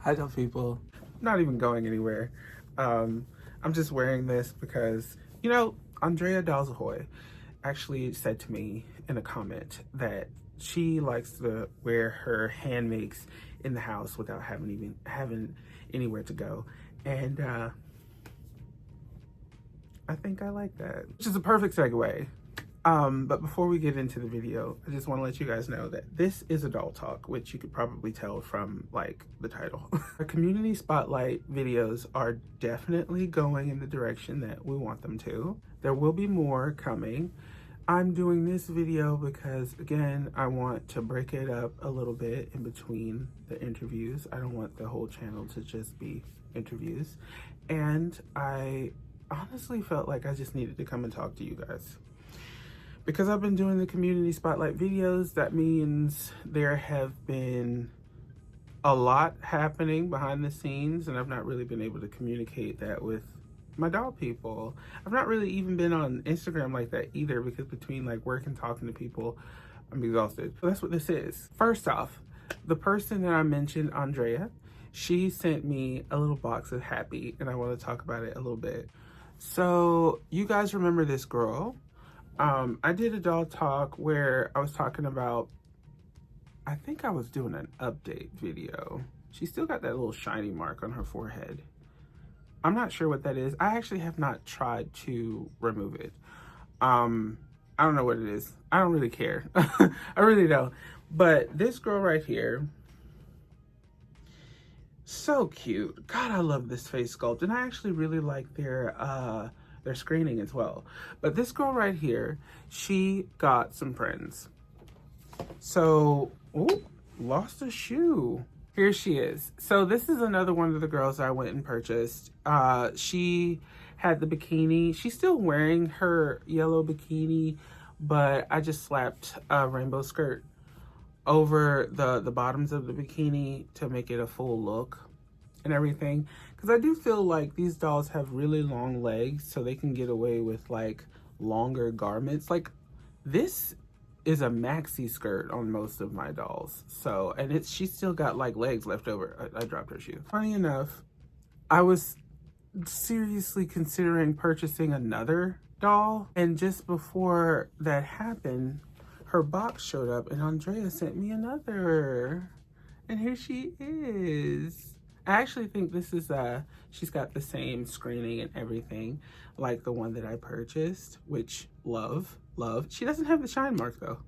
I tell people, I'm not even going anywhere. I'm just wearing this because, you know, Andrea Dolls Ahoy actually said to me in a comment that she likes to wear her handmakes in the house without having anywhere to go. And I think I like that, which is a perfect segue. But before we get into the video, I just want to let you guys know that this is adult talk, which you could probably tell from like the title. Our community spotlight videos are definitely going in the direction that we want them to. There will be more coming. I'm doing this video because, again, I want to break it up a little bit in between the interviews. I don't want the whole channel to just be interviews. And I honestly felt like I just needed to come and talk to you guys. Because I've been doing the community spotlight videos, that means there have been a lot happening behind the scenes, and I've not really been able to communicate that with my doll people. I've not really even been on Instagram like that either, because between like work and talking to people, I'm exhausted. So that's what this is. First off, the person that I mentioned, Andrea, she sent me a little box of Happy, and I want to talk about it a little bit. So you guys remember this girl? I did a doll talk where I was talking about, I think I was doing an update video. She still got that little shiny mark on her forehead. I'm not sure what that is. I actually have not tried to remove it. I don't know what it is. I don't really care. I really don't. But this girl right here, so cute. God, I love this face sculpt. And I actually really like their screening as well. But this girl right here, she got some friends. So, oh, lost a shoe. Here she is. So this is another one of the girls I went and purchased. She had the bikini. She's still wearing her yellow bikini, but I just slapped a rainbow skirt over the bottoms of the bikini to make it a full look and everything. Because I do feel like these dolls have really long legs, so they can get away with like longer garments. Like this is a maxi skirt on most of my dolls. So, and she's still got like legs left over. I dropped her shoe. Funny enough, I was seriously considering purchasing another doll. And just before that happened, her box showed up and Andrea sent me another. And here she is. I actually think this is, she's got the same screening and everything like the one that I purchased, which love. She doesn't have the shine mark though.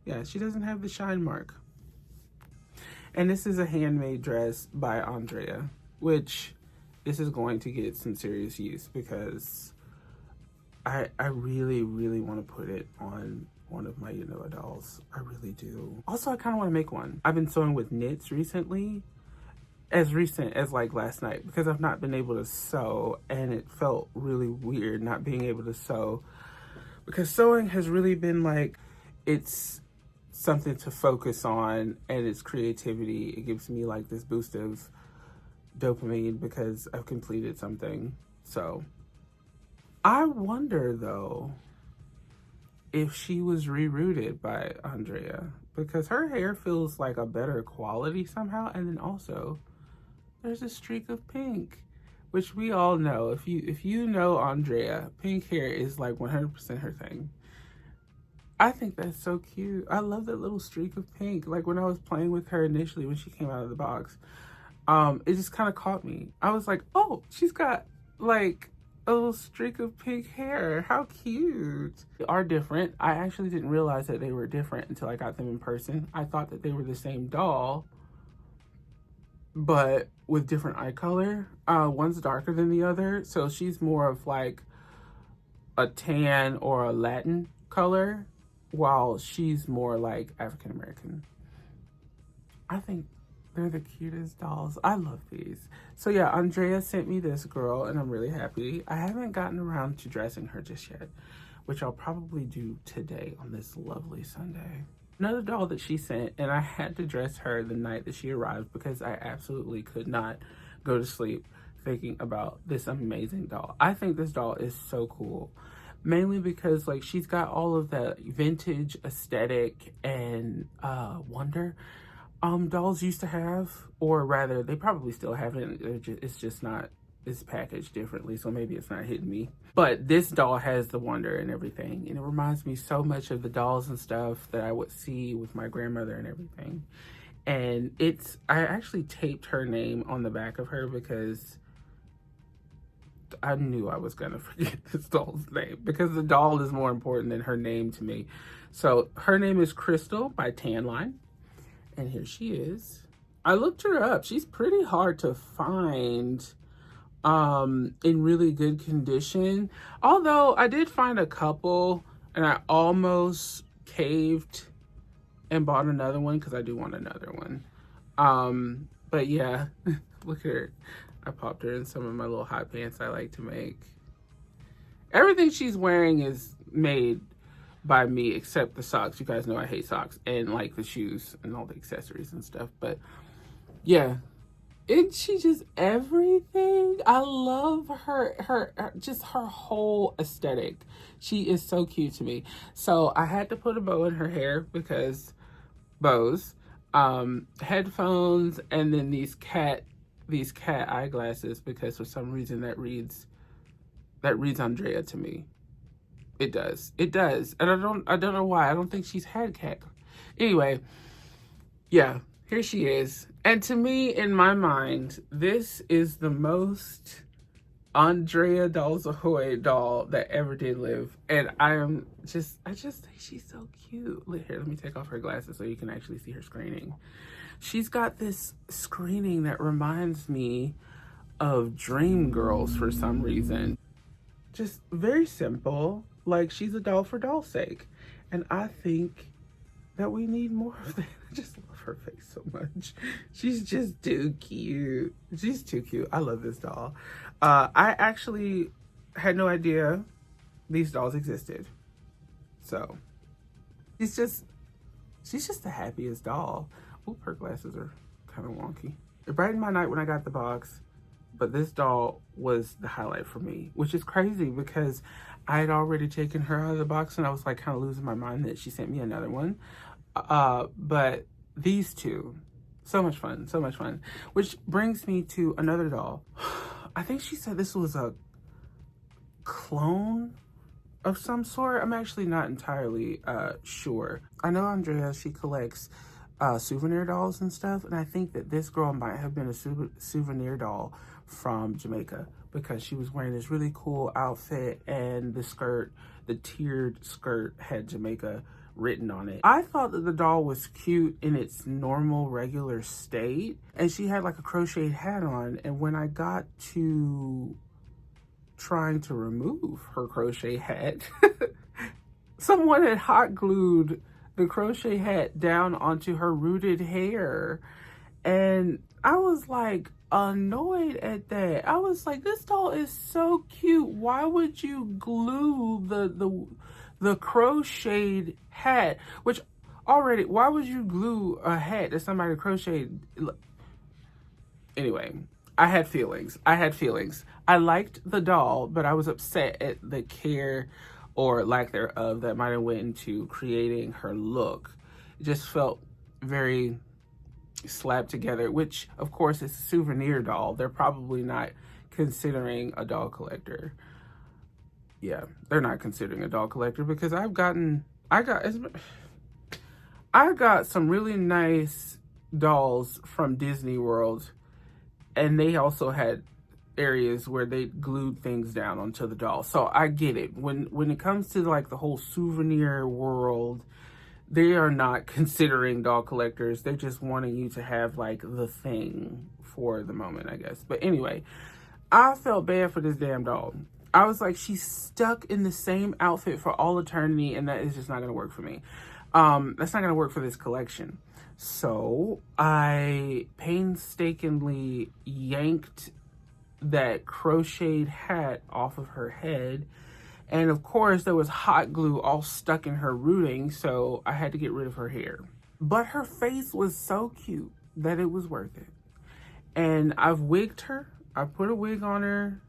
Yeah, she doesn't have the shine mark. And this is a handmade dress by Andrea, which this is going to get some serious use because I really, really want to put it on one of my Unoa dolls. I really do. Also, I kind of want to make one. I've been sewing with knits recently, as recent as like last night, because I've not been able to sew, and it felt really weird not being able to sew, because sewing has really been like, it's something to focus on and it's creativity. It gives me like this boost of dopamine because I've completed something. So I wonder though if she was rerouted by Andrea, because her hair feels like a better quality somehow. And then also there's a streak of pink, which we all know. If you know Andrea, pink hair is like 100% her thing. I think that's so cute. I love that little streak of pink. Like when I was playing with her initially when she came out of the box, it just kind of caught me. I was like, oh, she's got like a little streak of pink hair. How cute. They are different. I actually didn't realize that they were different until I got them in person. I thought that they were the same doll, but with different eye color. One's darker than the other, so she's more of like a tan or a Latin color, while she's more like African American. I think they're the cutest dolls. I love these. So yeah, Andrea sent me this girl and I'm really happy. I haven't gotten around to dressing her just yet, which I'll probably do today on this lovely Sunday. Another doll that she sent, and I had to dress her the night that she arrived because I absolutely could not go to sleep thinking about this amazing doll. I think this doll is so cool. mainly because like she's got all of that vintage aesthetic and wonder dolls used to have, or rather they probably still have it. It's just not, it's packaged differently, so maybe it's not hitting me. But this doll has the wonder and everything, and it reminds me so much of the dolls and stuff that I would see with my grandmother and everything. And I actually taped her name on the back of her because I knew I was gonna forget this doll's name, because the doll is more important than her name to me. So her name is Crystal by Tanline, and here she is. I looked her up. She's pretty hard to find in really good condition. Although I did find a couple, and I almost caved and bought another one because I do want another one. But yeah, look at her. I popped her in some of my little hot pants I like to make. Everything she's wearing is made by me except the socks. You guys know I hate socks, and like the shoes and all the accessories and stuff. But yeah, she just everything. I love her just her whole aesthetic. She is so cute to me. So I had to put a bow in her hair because bows, headphones, and then these cat eyeglasses, because for some reason that reads Andrea to me. It does, and I don't know why. I don't think she's had cat. Anyway, yeah, here she is. And to me, in my mind, this is the most Andrea Dolls Ahoy doll that ever did live. And I just think she's so cute. Here, let me take off her glasses so you can actually see her screening. She's got this screening that reminds me of Dreamgirls for some reason. Just very simple. Like, she's a doll for doll's sake. And I think that we need more of that. I just love her face so much. She's just too cute. She's too cute. I love this doll. I actually had no idea these dolls existed. So she's just the happiest doll. Oop, her glasses are kind of wonky. It brightened my night when I got the box, but this doll was the highlight for me, which is crazy because I had already taken her out of the box and I was like kind of losing my mind that she sent me another one. But these two, so much fun, so much fun. Which brings me to another doll. I think she said this was a clone of some sort. I'm actually not entirely sure. I know Andrea, she collects souvenir dolls and stuff, and I think that this girl might have been a souvenir doll from Jamaica, because she was wearing this really cool outfit and the skirt, the tiered skirt, had Jamaica written on it. I thought that the doll was cute in its normal regular state, and she had like a crocheted hat on, and when I got to trying to remove her crochet hat, someone had hot glued the crochet hat down onto her rooted hair, and I was like annoyed at that. I was like, this doll is so cute. Why would you glue the crocheted hat? Which already, why would you glue a hat that somebody crocheted? Anyway, I had feelings. I liked the doll, but I was upset at the care or lack thereof that might have went into creating her look. It just felt very slapped together, which of course is a souvenir doll. They're probably not considering a doll collector. Yeah, they're not considering a doll collector, because I got some really nice dolls from Disney World, and they also had areas where they glued things down onto the doll. So I get it. When it comes to like the whole souvenir world, they are not considering doll collectors. They're just wanting you to have like the thing for the moment, I guess. But anyway, I felt bad for this damn doll. I was like, she's stuck in the same outfit for all eternity, and that is just not gonna work for me. That's not gonna work for this collection. So I painstakingly yanked that crocheted hat off of her head, and of course there was hot glue all stuck in her rooting, so I had to get rid of her hair. But her face was so cute that it was worth it. And I've wigged her. I put a wig on her,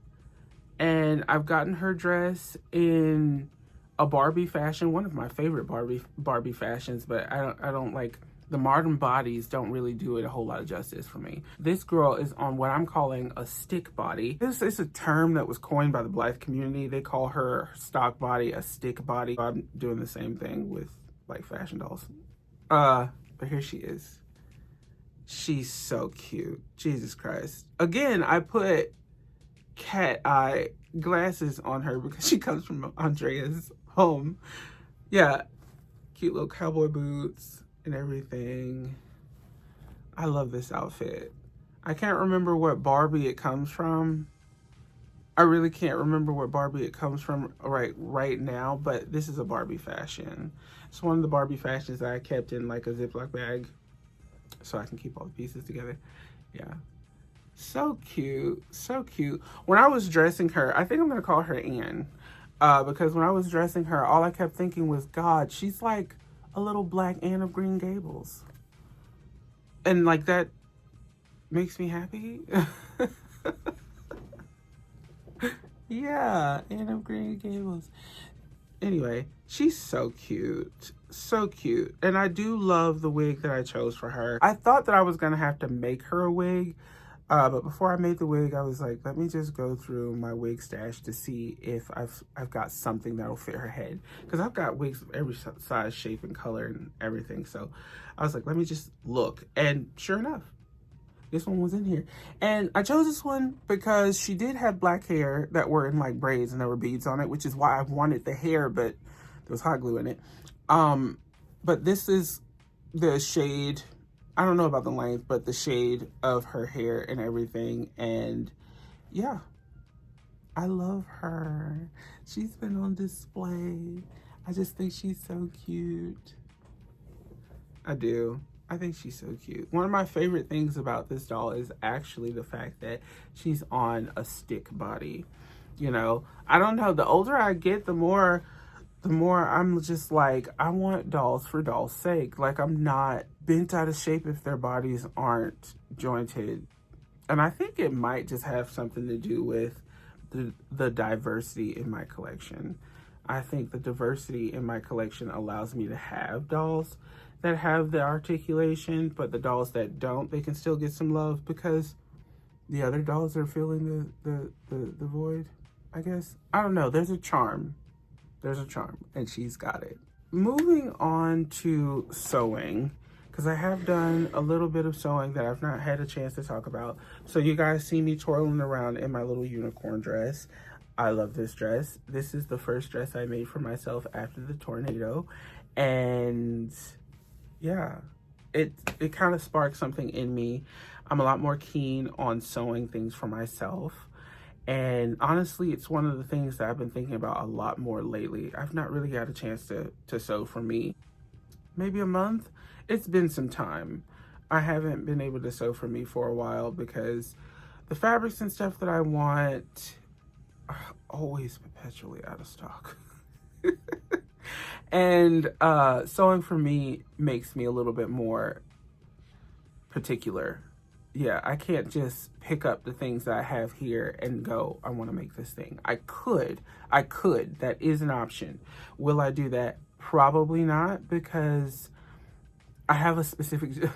And I've gotten her dress in a Barbie fashion, one of my favorite Barbie fashions, but I don't like, the modern bodies don't really do it a whole lot of justice for me. This girl is on what I'm calling a stick body. This is a term that was coined by the Blythe community. They call her stock body a stick body. I'm doing the same thing with like fashion dolls. But here she is. She's so cute. Jesus Christ. Again, I put cat eye glasses on her because she comes from Andrea's home. Yeah, cute little cowboy boots and everything. I love this outfit. I can't remember what Barbie it comes from. I really can't remember what Barbie it comes from right now, but this is a Barbie fashion. It's one of the Barbie fashions that I kept in like a Ziploc bag so I can keep all the pieces together. Yeah. So cute, so cute. When I was dressing her, I think I'm gonna call her Anne, because when I was dressing her, all I kept thinking was, God, she's like a little black Anne of Green Gables. And like that makes me happy. Yeah, Anne of Green Gables. Anyway, she's so cute. So cute. And I do love the wig that I chose for her. I thought that I was gonna have to make her a wig. But before I made the wig, I was like, let me just go through my wig stash to see if I've got something that'll fit her head. Because I've got wigs of every size, shape, and color and everything. So I was like, let me just look. And sure enough, this one was in here. And I chose this one because she did have black hair that were in like braids and there were beads on it, which is why I wanted the hair, but there was hot glue in it. But this is the shade, I don't know about the length, but the shade of her hair and everything. And yeah, I love her. She's been on display. I just think she's so cute. I do. I think she's so cute. One of my favorite things about this doll is actually the fact that she's on a stick body. You know, I don't know, the older I get, the more I'm just like, I want dolls for doll's sake. Like, I'm not bent out of shape if their bodies aren't jointed. And I think it might just have something to do with the diversity in my collection. I think the diversity in my collection allows me to have dolls that have the articulation, but the dolls that don't, they can still get some love because the other dolls are filling the void, I guess. I don't know, there's a charm. There's a charm, and she's got it. Moving on to sewing, because I have done a little bit of sewing that I've not had a chance to talk about. So you guys see me twirling around in my little unicorn dress. I love this dress. This is the first dress I made for myself after the tornado. And yeah, it kind of sparked something in me. I'm a lot more keen on sewing things for myself. And honestly, it's one of the things that I've been thinking about a lot more lately. I've not really had a chance to sew for me. Maybe a month? It's been some time. I haven't been able to sew for me for a while because the fabrics and stuff that I want are always perpetually out of stock. And sewing for me makes me a little bit more particular. Yeah, I can't just pick up the things that I have here and go, I want to make this thing. I could. That is an option. Will I do that? Probably not, because I have a specific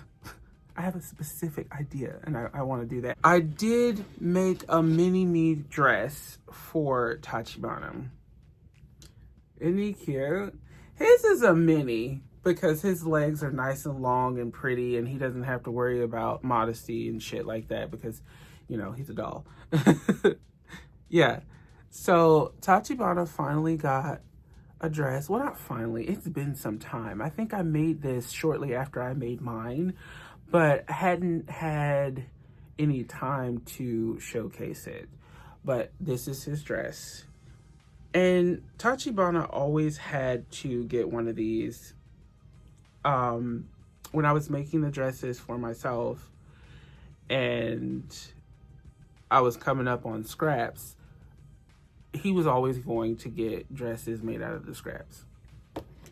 idea and I want to do that. I did make a mini-me dress for Tachibana. Isn't he cute? His is a mini, because his legs are nice and long and pretty, and he doesn't have to worry about modesty and shit like that because, you know, he's a doll. Yeah. So Tachibana finally got a dress. Well, not finally. It's been some time. I think I made this shortly after I made mine, but hadn't had any time to showcase it. But this is his dress. And Tachibana always had to get one of these. When I was making the dresses for myself and I was coming up on scraps, he was always going to get dresses made out of the scraps.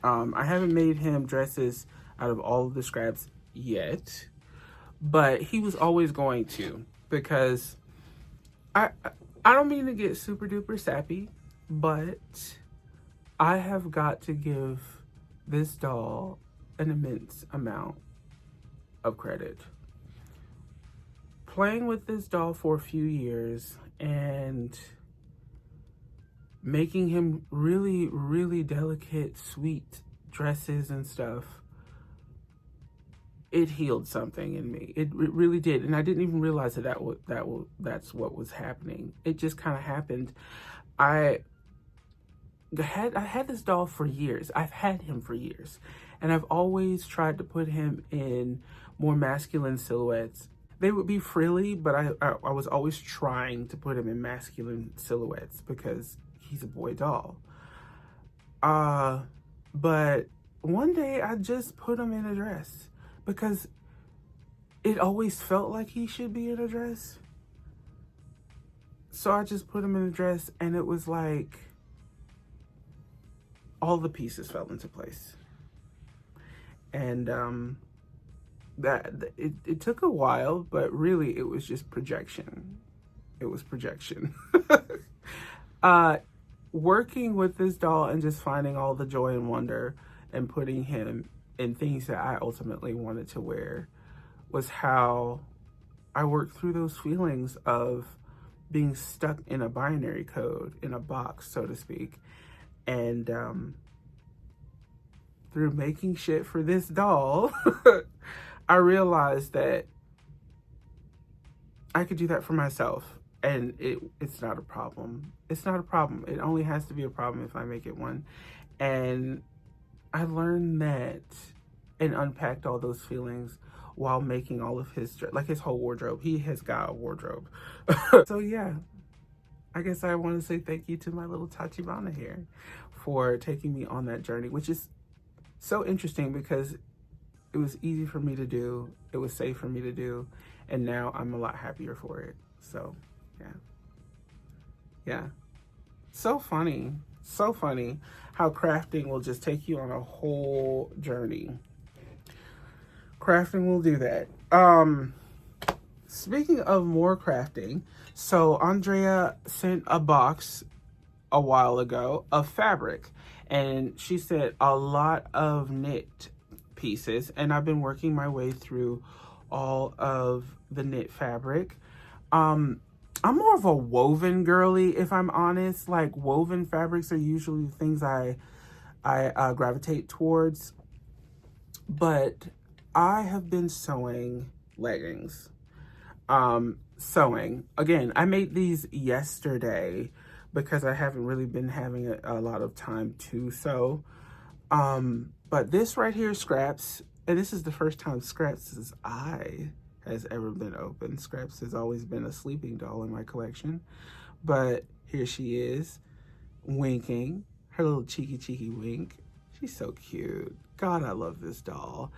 I haven't made him dresses out of all of the scraps yet, but he was always going to, because I don't mean to get super duper sappy, but I have got to give this doll an immense amount of credit. Playing with this doll for a few years and making him really, really delicate, sweet dresses and stuff, it healed something in me. It really did, and I didn't even realize that's what was happening. It just kind of happened. I had this doll for years. I've had him for years, and I've always tried to put him in more masculine silhouettes. They would be frilly, but I was always trying to put him in masculine silhouettes because he's a boy doll. But one day I just put him in a dress because it always felt like he should be in a dress. So I just put him in a dress, and it was like all the pieces fell into place. And it took a while, but really it was just projection. It was projection. Working with this doll and just finding all the joy and wonder and putting him in things that I ultimately wanted to wear was how I worked through those feelings of being stuck in a binary code, in a box, so to speak. And through making shit for this doll, I realized that I could do that for myself, and it's not a problem. It's not a problem. It only has to be a problem if I make it one. And I learned that and unpacked all those feelings while making all of his, like his whole wardrobe. He has got a wardrobe. So yeah, I guess I want to say thank you to my little Tachibana here for taking me on that journey, which is so interesting because it was easy for me to do. It was safe for me to do. And now I'm a lot happier for it. So yeah. So funny how crafting will just take you on a whole journey. Crafting will do that. Speaking of more crafting, so Andrea sent a box a while ago of fabric, and she sent a lot of knit pieces, and I've been working my way through all of the knit fabric. I'm more of a woven girly, if I'm honest. Like, woven fabrics are usually the things I gravitate towards. But I have been sewing leggings. Sewing. Again, I made these yesterday because I haven't really been having a lot of time to sew. But this right here, Scraps, and this is the first time Scraps' eye has ever been open. Scraps has always been a sleeping doll in my collection, but here she is, winking, her little cheeky wink. She's so cute. God, I love this doll.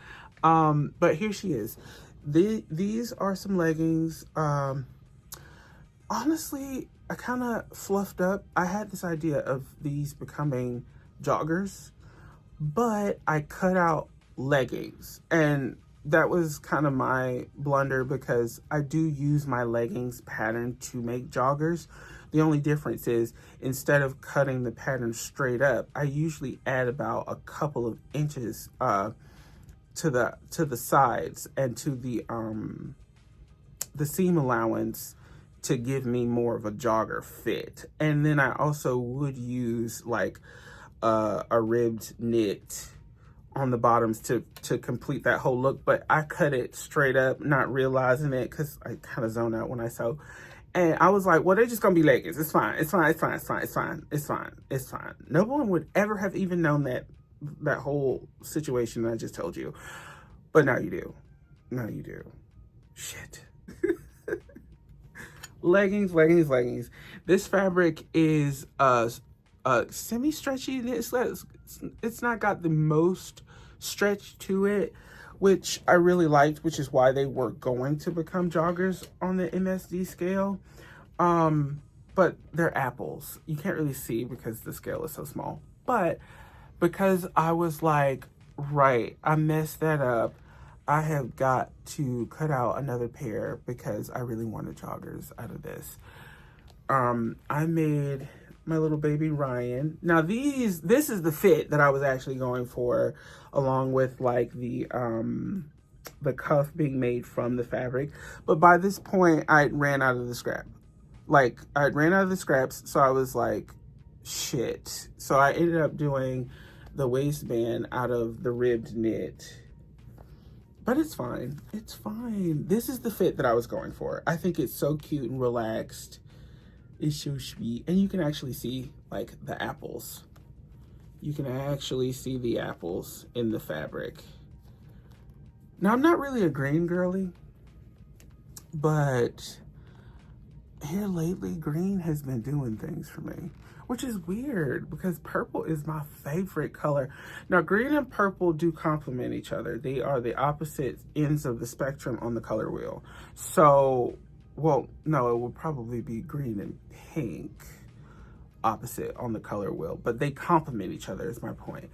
But here she is. These are some leggings. Honestly, I kind of fluffed up. I had this idea of these becoming joggers, but I cut out leggings, and that was kind of my blunder because I do use my leggings pattern to make joggers. The only difference is instead of cutting the pattern straight up, I usually add about a couple of inches to the sides and to the seam allowance to give me more of a jogger fit. And then I also would use like a ribbed knit on the bottoms to complete that whole look, but I cut it straight up, not realizing it because I kind of zone out when I sew. And I was like, well, they're just gonna be leggings. It's fine. No one would ever have even known that whole situation that I just told you. But now you do. Now you do. Shit. Leggings. This fabric is semi-stretchy. It's not got the most stretch to it, which I really liked, which is why they were going to become joggers on the MSD scale. But they're apples. You can't really see because the scale is so small. But because I was like, right, I messed that up, I have got to cut out another pair because I really wanted joggers out of this. I made my little baby Ryan. Now this is the fit that I was actually going for, along with like the cuff being made from the fabric. But by this point, I ran out of the scrap. Like, I ran out of the scraps, so I was like, shit. So I ended up doing the waistband out of the ribbed knit. But it's fine. It's fine. This is the fit that I was going for. I think it's so cute and relaxed. It's so sweet. And you can actually see, like, the apples. You can actually see the apples in the fabric. Now, I'm not really a green girly, but here lately, green has been doing things for me, which is weird because purple is my favorite color. Now, green and purple do complement each other. They are the opposite ends of the spectrum on the color wheel. So, well, no, it would probably be green and pink opposite on the color wheel, but they complement each other is my point.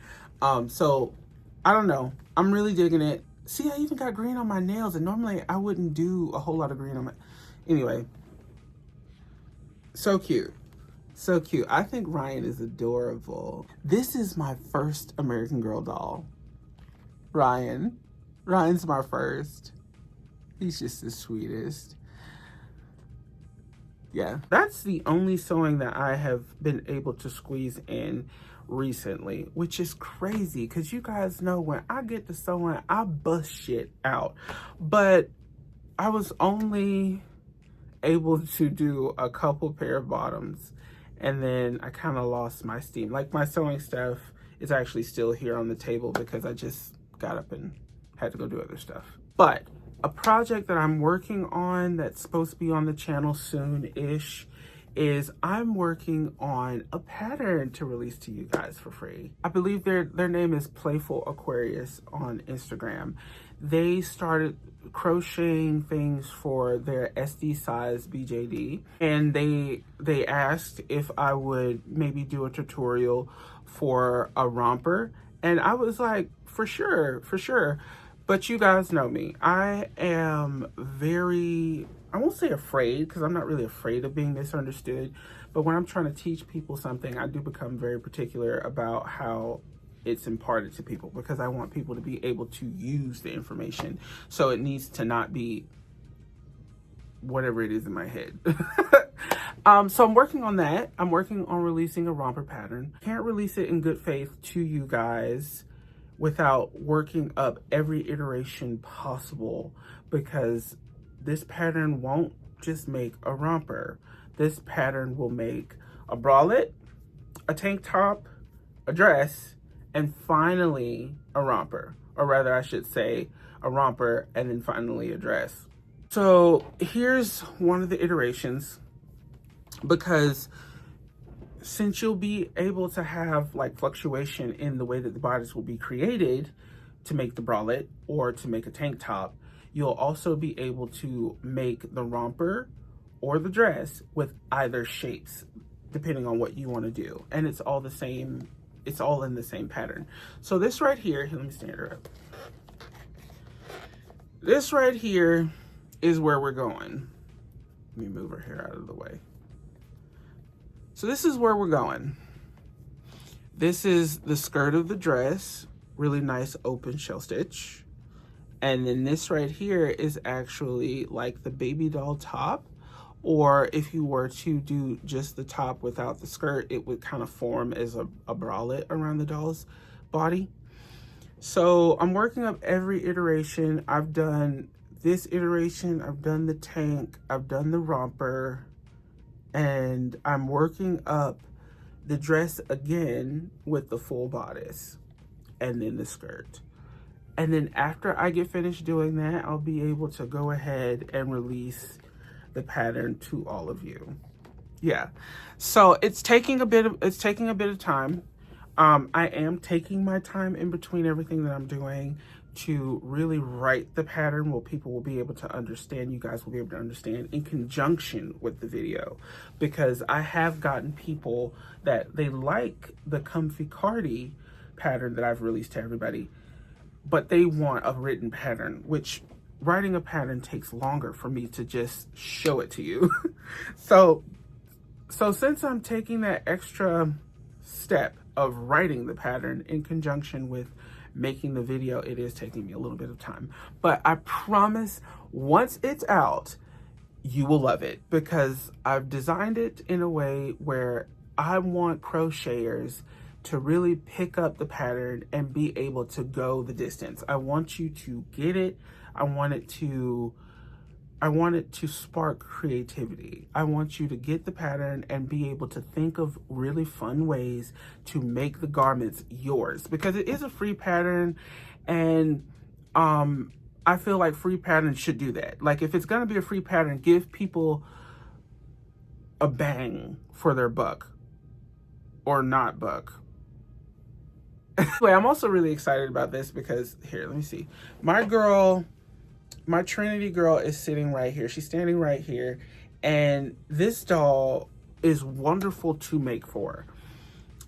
So, I don't know. I'm really digging it. See, I even got green on my nails, and normally I wouldn't do a whole lot of green on my... Anyway. So cute. So cute. I think Ryan is adorable. This is my first American Girl doll. Ryan. Ryan's my first. He's just the sweetest. Yeah. That's the only sewing that I have been able to squeeze in recently, which is crazy because you guys know when I get to sewing, I bust shit out. But I was only able to do a couple pair of bottoms, and then I kind of lost my steam. Like, my sewing stuff is actually still here on the table because I just got up and had to go do other stuff. But a project that I'm working on that's supposed to be on the channel soon-ish is I'm working on a pattern to release to you guys for free. I believe their name is Playful Aquarius on Instagram. They started crocheting things for their SD size BJD, and they asked if I would maybe do a tutorial for a romper, and I was like, for sure. But you guys know me. I am very, I won't say afraid, because I'm not really afraid of being misunderstood, but when I'm trying to teach people something, I do become very particular about how it's imparted to people, because I want people to be able to use the information. So it needs to not be whatever it is in my head. So I'm working on that. I'm working on releasing a romper pattern. Can't release it in good faith to you guys without working up every iteration possible, because this pattern won't just make a romper. This pattern will make a bralette, a tank top, a dress, and finally a romper. Or rather, I should say a romper and then finally a dress. So here's one of the iterations, because since you'll be able to have like fluctuation in the way that the bodice will be created to make the bralette or to make a tank top, you'll also be able to make the romper or the dress with either shapes, depending on what you want to do. And it's all the same, it's all in the same pattern. So this right here, let me stand her up. This right here is where we're going. Let me move her hair out of the way. So this is where we're going. This is the skirt of the dress, really nice open shell stitch. And then this right here is actually like the baby doll top, or if you were to do just the top without the skirt, it would kind of form as a bralette around the doll's body. So I'm working up every iteration. I've done this iteration, I've done the tank, I've done the romper, and I'm working up the dress again with the full bodice and then the skirt. And then after I get finished doing that, I'll be able to go ahead and release the pattern to all of you. Yeah, so it's taking a bit of time. I am taking my time in between everything that I'm doing to really write the pattern where people will be able to understand, you guys will be able to understand in conjunction with the video, because I have gotten people that they like the Comfy Cardi pattern that I've released to everybody, but they want a written pattern, which writing a pattern takes longer for me to just show it to you. So So since I'm taking that extra step of writing the pattern in conjunction with making the video, it is taking me a little bit of time. But I promise once it's out, you will love it, because I've designed it in a way where I want crocheters to really pick up the pattern and be able to go the distance. I want you to get it. I want it to spark creativity. I want you to get the pattern and be able to think of really fun ways to make the garments yours, because it is a free pattern, and I feel like free patterns should do that. Like, if it's gonna be a free pattern, give people a bang for their buck, or not buck. Anyway, I'm also really excited about this because, here, let me see. My Trinity girl is sitting right here. She's standing right here. And this doll is wonderful to make for.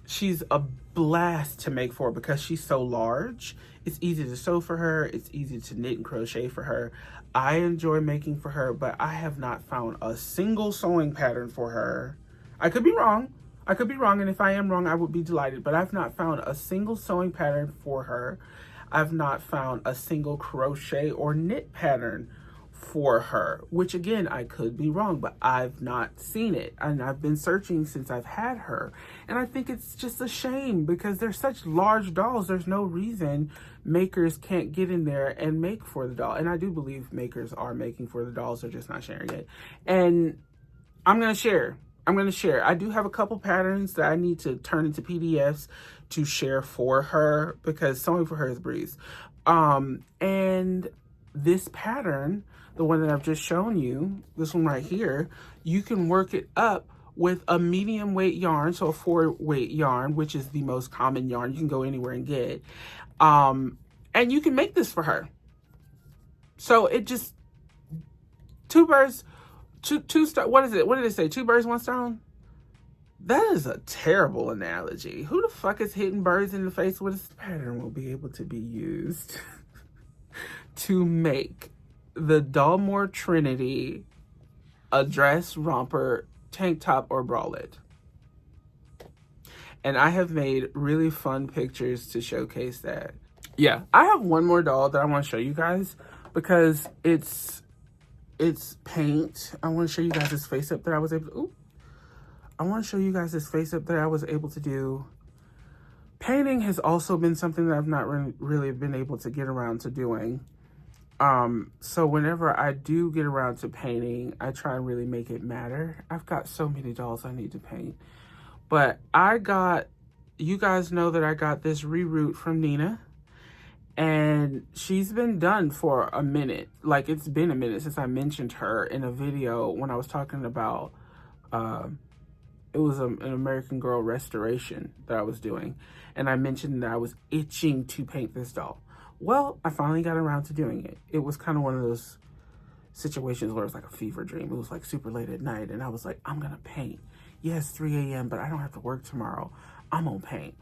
She's a blast to make for because she's so large. It's easy to sew for her. It's easy to knit and crochet for her. I enjoy making for her, but I have not found a single sewing pattern for her. I could be wrong. And if I am wrong, I would be delighted. But I've not found a single sewing pattern for her. I've not found a single crochet or knit pattern for her, which again, I could be wrong, but I've not seen it. And I've been searching since I've had her. And I think it's just a shame because they're such large dolls. There's no reason makers can't get in there and make for the doll. And I do believe makers are making for the dolls. They're just not sharing it. And I'm going to share. I do have a couple patterns that I need to turn into PDFs to share for her because sewing for her is a breeze. And this pattern, the one that I've just shown you, this one right here, you can work it up with a medium weight yarn, so a 4-weight yarn, which is the most common yarn you can go anywhere and get. And you can make this for her. So it just, two birds, what is it? What did it say? 2 birds, 1 stone? That is a terrible analogy. Who the fuck is hitting birds in the face with this pattern will be able to be used to make the Dalmore Trinity a dress, romper, tank top, or bralette. And I have made really fun pictures to showcase that. Yeah, I have one more doll that I want to show you guys because it's paint. I want to show you guys this face up that I was able to, I want to show you guys this face up that I was able to do. Painting has also been something that I've not really been able to get around to doing. So whenever I do get around to painting, I try and really make it matter. I've got so many dolls I need to paint. But you guys know that I got this reroute from Nina. And she's been done for a minute. Like, it's been a minute since I mentioned her in a video when I was talking about, it was an American Girl restoration that I was doing. And I mentioned that I was itching to paint this doll. Well, I finally got around to doing it. It was kind of one of those situations where it was like a fever dream. It was like super late at night. And I was like, I'm going to paint. Yes, 3 a.m., but I don't have to work tomorrow. I'm going to paint.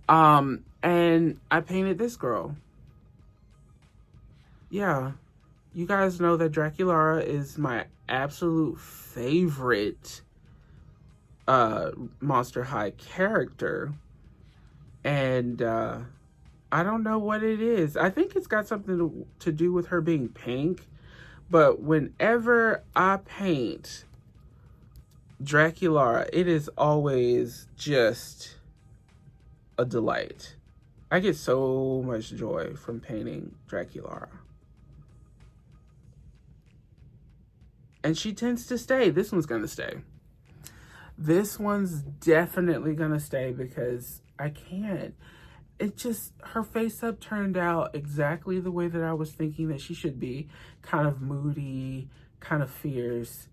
And I painted this girl. Yeah, you guys know that Draculaura is my absolute favorite Monster High character. And I don't know what it is. I think it's got something to do with her being pink. But whenever I paint Draculaura, it is always just a delight. I get so much joy from painting Draculaura. And she tends to stay. This one's going to stay. This one's definitely going to stay because I can't. It just, her face up turned out exactly the way that I was thinking that she should be. Kind of moody, kind of fierce,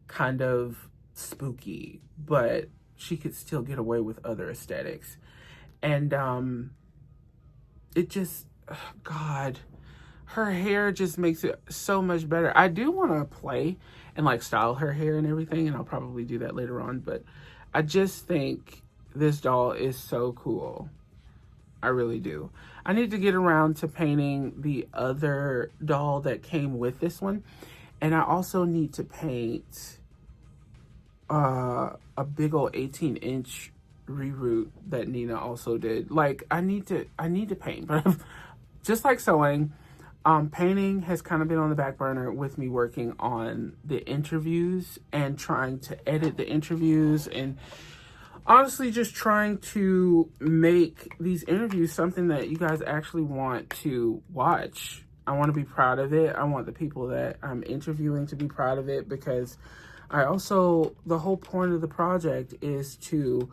kind of spooky. But she could still get away with other aesthetics. And it just, God, her hair just makes it so much better. I do want to play and like style her hair and everything, and I'll probably do that later on, but I just think this doll is so cool. I really do. I need to get around to painting the other doll that came with this one, and I also need to paint a big old 18-inch reroute that Nina also did. Like, I need to paint, but just like sewing, painting has kind of been on the back burner with me working on the interviews and trying to edit the interviews, and honestly just trying to make these interviews something that you guys actually want to watch. I want to be proud of it. I want the people that I'm interviewing to be proud of it, because the whole point of the project is to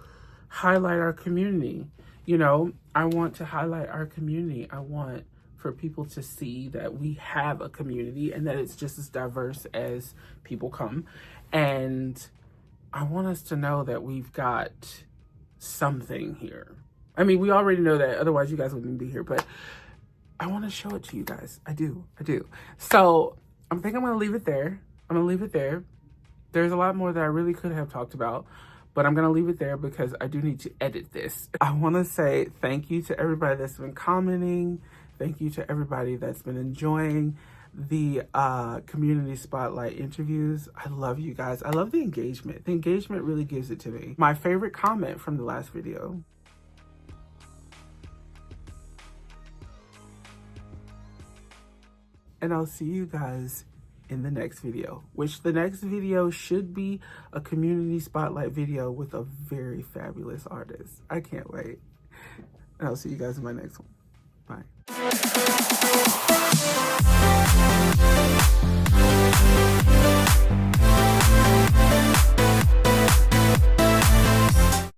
highlight our community. You know, I want to highlight our community. I want for people to see that we have a community and that it's just as diverse as people come. And I want us to know that we've got something here. I mean, we already know that, otherwise you guys wouldn't be here, but I want to show it to you guys. I do. So I think I'm going to leave it there. There's a lot more that I really could have talked about, but I'm going to leave it there because I do need to edit this. I want to say thank you to everybody that's been commenting. Thank you to everybody that's been enjoying the community spotlight interviews. I love you guys. I love the engagement. The engagement really gives it to me. My favorite comment from the last video. And I'll see you guys in the next video, which the next video should be a community spotlight video with a very fabulous artist. I can't wait. And I'll see you guys in my next one. Bye.